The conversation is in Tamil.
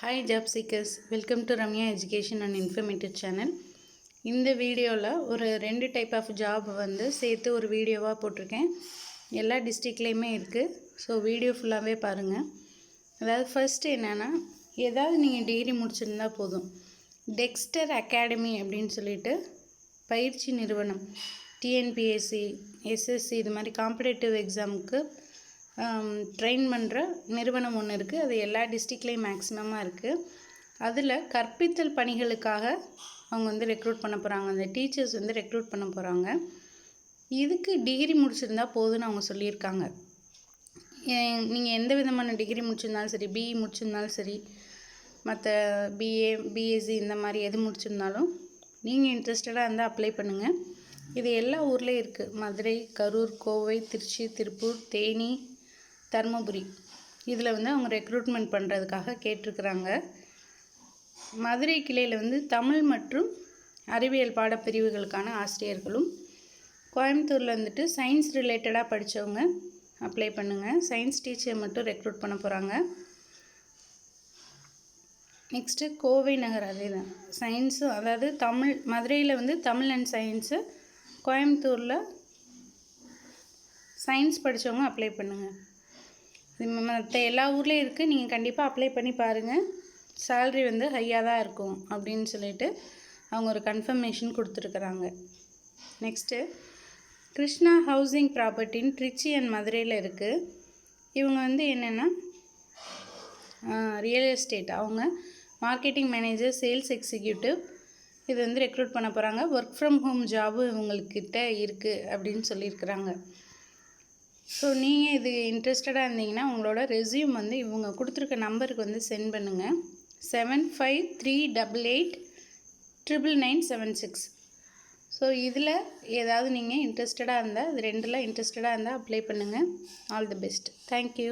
Hi job seekers, welcome to Ramya Education and Informative Channel. இந்த வீடியோவில் ஒரு 2 டைப் ஆஃப் ஜாப் வந்து சேர்த்து ஒரு வீடியோவாக போட்டிருக்கேன். எல்லா டிஸ்ட்ரிக்ட்லேயுமே இருக்குது. ஸோ வீடியோ ஃபுல்லாகவே பாருங்கள். அதாவது ஃபர்ஸ்ட் என்னென்னா, ஏதாவது நீங்கள் டிகிரி முடிச்சிருந்தா போதும். டெக்ஸ்டர் அகாடமி அப்படின்னு சொல்லிட்டு பயிற்சி நிறுவனம் டிஎன்பிஎஸ்சி, எஸ்எஸ்சி இது மாதிரி காம்படேட்டிவ் எக்ஸாமுக்கு ட்ரெயின் பண்ணுற நிறுவனம் ஒன்று இருக்குது. அது எல்லா டிஸ்ட்ரிக்ட்லேயும் மேக்ஸிமமாக இருக்குது. அதில் கற்பித்தல் பணிகளுக்காக அவங்க வந்து ரெக்ரூட் பண்ண போகிறாங்க. அந்த டீச்சர்ஸ் வந்து ரெக்ரூட் பண்ண போகிறாங்க. இதுக்கு டிகிரி முடிச்சிருந்தா போதும்னு அவங்க சொல்லியிருக்காங்க. நீங்கள் எந்த விதமான டிகிரி முடிச்சிருந்தாலும் சரி, பிஇ முடிச்சிருந்தாலும் சரி, மற்ற பிஏ, பிஎஸ்சி இந்த மாதிரி எது முடிச்சிருந்தாலும் நீங்கள் இன்ட்ரெஸ்டடாக இருந்தால் அப்ளை பண்ணுங்கள். இது எல்லா ஊர்லேயும் இருக்குது. மதுரை, கரூர், கோவை, திருச்சி, திருப்பூர், தேனி, தருமபுரி இதில் வந்து அவங்க ரெக்ரூட்மெண்ட் பண்ணுறதுக்காக கேட்டிருக்கிறாங்க. மதுரை கிளையில் வந்து தமிழ் மற்றும் அறிவியல் பாடப்பிரிவுகளுக்கான ஆசிரியர்களும், கோயம்புத்தூரில் வந்துட்டு சயின்ஸ் ரிலேட்டடாக படித்தவங்க அப்ளை பண்ணுங்கள். சயின்ஸ் டீச்சர் மட்டும் ரெக்ரூட் பண்ண போகிறாங்க. நெக்ஸ்ட்டு கோவை நகர், அதே தான் சயின்ஸு, அதாவது தமிழ். மதுரையில் வந்து தமிழ் அண்ட் சயின்ஸு, கோயம்புத்தூரில் சயின்ஸ் படித்தவங்க அப்ளை பண்ணுங்கள். மற்ற எல்லா ஊர்லேயும் இருக்குது. நீங்கள் கண்டிப்பாக அப்ளை பண்ணி பாருங்கள். சேல்ரி வந்து ஹையாக தான் இருக்கும் அப்படின்னு சொல்லிட்டு அவங்க ஒரு கன்ஃபர்மேஷன் கொடுத்துருக்குறாங்க. நெக்ஸ்ட்டு கிருஷ்ணா ஹவுசிங் ப்ராப்பர்ட்டின்னு திருச்சி அண்ட் மதுரையில் இருக்குது. இவங்க வந்து என்னென்னா ரியல் எஸ்டேட், அவங்க மார்க்கெட்டிங் மேனேஜர், சேல்ஸ் எக்ஸிக்யூட்டிவ் இது வந்து ரெக்ரூட் பண்ண போகிறாங்க. ஒர்க் ஃப்ரம் ஹோம் ஜாபு இவங்கக்கிட்ட இருக்குது அப்படின்னு சொல்லியிருக்கிறாங்க. ஸோ நீங்கள் இது இன்ட்ரெஸ்டடாக இருந்தீங்கன்னா உங்களோட ரெஸ்யூம் வந்து இவங்க கொடுத்துருக்க நம்பருக்கு வந்து சென்ட் பண்ணுங்கள். 7538899976. ஸோ இதில் ஏதாவது நீங்கள் இன்ட்ரெஸ்டடாக இருந்தால், இது ரெண்டில் இன்ட்ரெஸ்டடாக இருந்தால் அப்ளை பண்ணுங்கள். All the best. தேங்க்யூ.